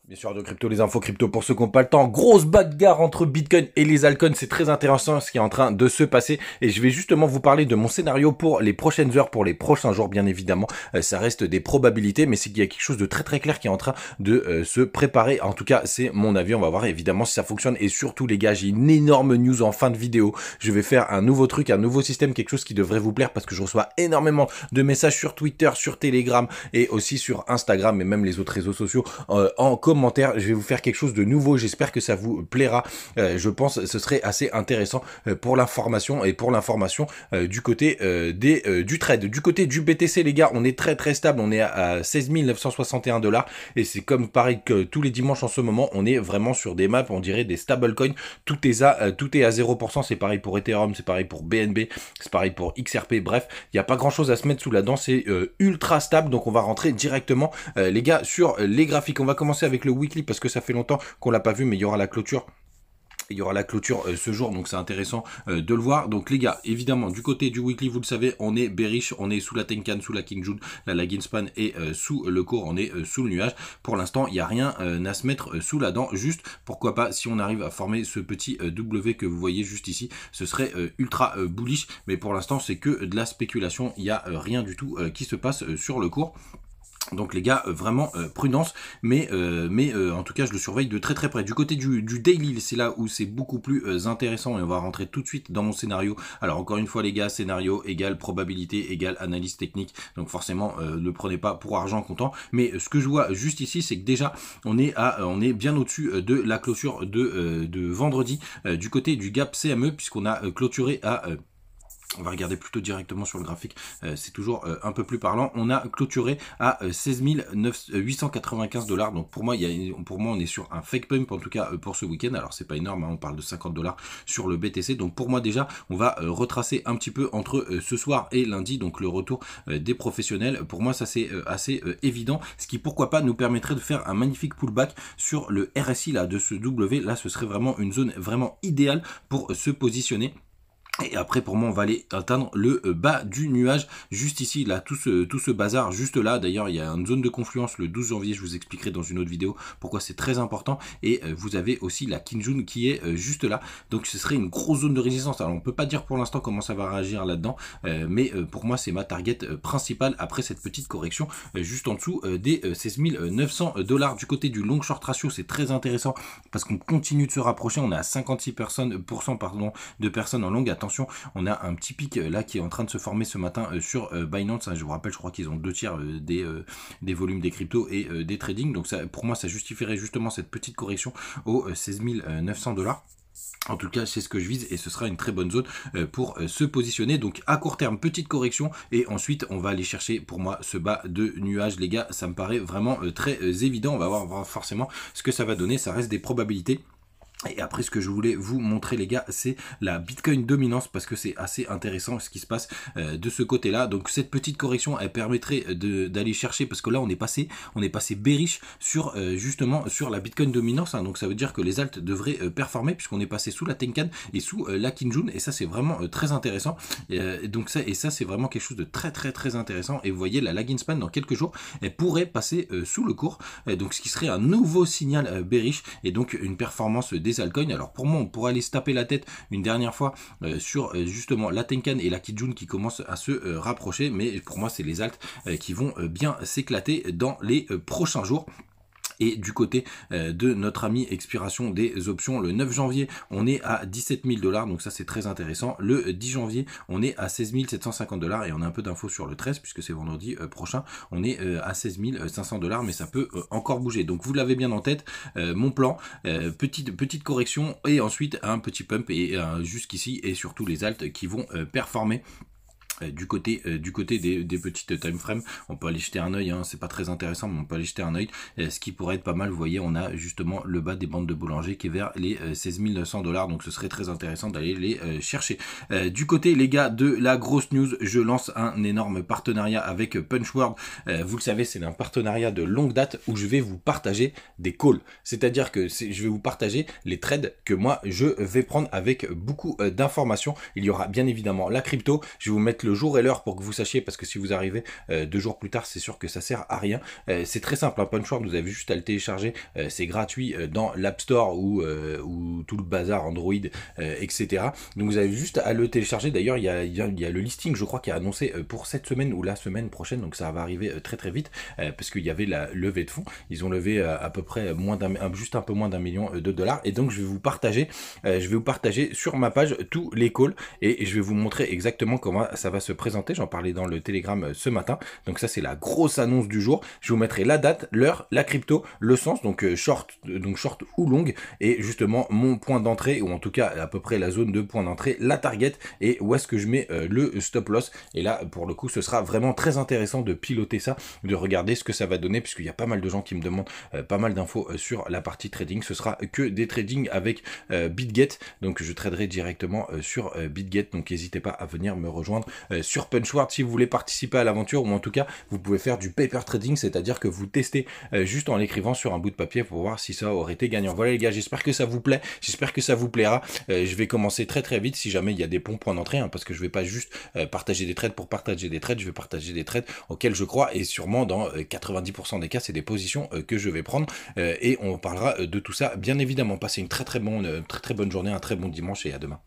Bien sûr, de crypto, les infos crypto pour ceux qui n'ont pas le temps. Grosse bagarre entre Bitcoin et les altcoins. C'est très intéressant ce qui est en train de se passer. Et je vais justement vous parler de mon scénario pour les prochaines heures, pour les prochains jours, bien évidemment. Ça reste des probabilités, mais c'est qu'il y a quelque chose de très très clair qui est en train de se préparer. En tout cas, c'est mon avis. On va voir évidemment si ça fonctionne. Et surtout, les gars, j'ai une énorme news en fin de vidéo. Je vais faire un nouveau truc, un nouveau système, quelque chose qui devrait vous plaire parce que je reçois énormément de messages sur Twitter, sur Telegram et aussi sur Instagram et même les autres réseaux sociaux en commentaire. Je vais vous faire quelque chose de nouveau, j'espère que ça vous plaira. Je pense que ce serait assez intéressant pour l'information et pour l'information du côté du trade. Du côté du BTC, les gars, on est très très stable, on est à 16 961 $ et c'est comme pareil que tous les dimanches en ce moment, on est vraiment sur des maps, on dirait des stablecoins, tout est à 0%, c'est pareil pour Ethereum, c'est pareil pour BNB, c'est pareil pour XRP, bref, il n'y a pas grand chose à se mettre sous la dent, c'est ultra stable, donc on va rentrer directement les gars sur les graphiques. On va commencer avec le weekly parce que ça fait longtemps qu'on l'a pas vu, mais il y aura la clôture. Il y aura la clôture ce jour, donc c'est intéressant de le voir. Donc les gars, évidemment, du côté du weekly, vous le savez, on est bearish, on est sous la Tenkan, sous la King June, la lagging span et sous le cours, on est sous le nuage. Pour l'instant, il n'y a rien à se mettre sous la dent. Juste, pourquoi pas, si on arrive à former ce petit W que vous voyez juste ici, ce serait ultra bullish. Mais pour l'instant, c'est que de la spéculation. Il n'y a rien du tout qui se passe sur le cours. Donc les gars, vraiment prudence, mais en tout cas je le surveille de très très près. Du côté du daily, c'est là où c'est beaucoup plus intéressant et on va rentrer tout de suite dans mon scénario. Alors encore une fois les gars, scénario égale probabilité égale analyse technique, donc forcément ne prenez pas pour argent comptant. Mais ce que je vois juste ici, c'est que déjà on est bien au-dessus de la clôture de vendredi du côté du gap CME puisqu'on a clôturé à on va regarder plutôt directement sur le graphique, c'est toujours un peu plus parlant. On a clôturé à 16 895 $. Donc pour moi, on est sur un fake pump, en tout cas pour ce week-end. Alors c'est pas énorme, hein, on parle de 50 $ sur le BTC. Donc pour moi déjà, on va retracer un petit peu entre ce soir et lundi, donc le retour des professionnels. Pour moi, ça c'est assez évident, ce qui pourquoi pas nous permettrait de faire un magnifique pullback sur le RSI là de ce W. Là, ce serait vraiment une zone vraiment idéale pour se positionner. Et après pour moi on va aller atteindre le bas du nuage juste ici, là tout ce bazar juste là. D'ailleurs il y a une zone de confluence le 12 janvier, je vous expliquerai dans une autre vidéo pourquoi c'est très important. Et vous avez aussi la Kinjun qui est juste là, donc ce serait une grosse zone de résistance. Alors on peut pas dire pour l'instant comment ça va réagir là-dedans, mais pour moi c'est ma target principale après cette petite correction juste en dessous des 16 900 $. Du côté du long short ratio, c'est très intéressant parce qu'on continue de se rapprocher, on est à 56% pardon, de personnes en longue. Attention, on a un petit pic là qui est en train de se former ce matin sur Binance. Je vous rappelle, je crois qu'ils ont 2/3 des volumes des cryptos et des trading. Donc ça, pour moi, ça justifierait justement cette petite correction aux 16 900 $. En tout cas, c'est ce que je vise et ce sera une très bonne zone pour se positionner. Donc à court terme, petite correction et ensuite on va aller chercher pour moi ce bas de nuage. Les gars, ça me paraît vraiment très évident. On va voir forcément ce que ça va donner. Ça reste des probabilités. Et après, ce que je voulais vous montrer, les gars, c'est la Bitcoin dominance parce que c'est assez intéressant ce qui se passe de ce côté-là. Donc, cette petite correction, elle permettrait d'aller chercher parce que là, on est passé bearish sur justement sur la Bitcoin dominance. Hein. Donc, ça veut dire que les alts devraient performer puisqu'on est passé sous la Tenkan et sous la Kinjun. Et ça, c'est vraiment très intéressant. Donc, ça, c'est vraiment quelque chose de très, très, très intéressant. Et vous voyez, la lagging span, dans quelques jours, elle pourrait passer sous le cours. Donc, ce qui serait un nouveau signal bearish et donc une performance des altcoins. Alors pour moi on pourrait aller se taper la tête une dernière fois sur justement la Tenkan et la Kijun qui commencent à se rapprocher, mais pour moi c'est les alts qui vont bien s'éclater dans les prochains jours. Et du côté de notre ami expiration des options, le 9 janvier, on est à 17 000 $, donc ça c'est très intéressant. Le 10 janvier, on est à 16 750 $ et on a un peu d'infos sur le 13 puisque c'est vendredi prochain. On est à 16 500 $, mais ça peut encore bouger. Donc vous l'avez bien en tête, mon plan, petite correction et ensuite un petit pump et jusqu'ici et surtout les alts qui vont performer. Du côté des petites time frames, on peut aller jeter un œil, hein, c'est pas très intéressant mais on peut aller jeter un œil, ce qui pourrait être pas mal. Vous voyez, on a justement le bas des bandes de boulanger qui est vers les 16 900 $, donc ce serait très intéressant d'aller les chercher. Du côté les gars de la grosse news, je lance un énorme partenariat avec Punchworld. Vous le savez, c'est un partenariat de longue date où je vais vous partager des calls, c'est-à-dire que je vais vous partager les trades que moi je vais prendre avec beaucoup d'informations. Il y aura bien évidemment la crypto, je vais vous mettre le jour et l'heure pour que vous sachiez, parce que si vous arrivez 2 jours plus tard, c'est sûr que ça sert à rien. C'est très simple, hein, Punchboard, vous avez juste à le télécharger, c'est gratuit dans l'App Store ou tout le bazar Android, etc. Donc vous avez juste à le télécharger. D'ailleurs, il y a le listing, je crois, qui est annoncé pour cette semaine ou la semaine prochaine, donc ça va arriver très très vite, parce qu'il y avait la levée de fonds. Ils ont levé à peu près juste un peu moins d'1 million de dollars, et donc je vais vous partager sur ma page tous les calls, et je vais vous montrer exactement comment ça va se présenter. J'en parlais dans le Telegram ce matin, donc ça c'est la grosse annonce du jour. Je vous mettrai la date, l'heure, la crypto, le sens, donc short ou long, et justement mon point d'entrée, ou en tout cas à peu près la zone de point d'entrée, la target, et où est-ce que je mets le stop loss. Et là pour le coup ce sera vraiment très intéressant de piloter ça, de regarder ce que ça va donner, puisqu'il y a pas mal de gens qui me demandent pas mal d'infos sur la partie trading. Ce sera que des tradings avec BitGet, donc je traderai directement sur BitGet, donc n'hésitez pas à venir me rejoindre sur Punchboard si vous voulez participer à l'aventure, ou en tout cas vous pouvez faire du paper trading, c'est-à-dire que vous testez juste en l'écrivant sur un bout de papier pour voir si ça aurait été gagnant. Voilà les gars, j'espère que ça vous plaît, j'espère que ça vous plaira. Je vais commencer très très vite si jamais il y a des bons points d'entrée, hein, parce que je vais pas juste partager des trades pour partager des trades, je vais partager des trades auxquels je crois, et sûrement dans 90% des cas c'est des positions que je vais prendre, et on parlera de tout ça bien évidemment. Passez une très très bonne journée, un très bon dimanche, et à demain.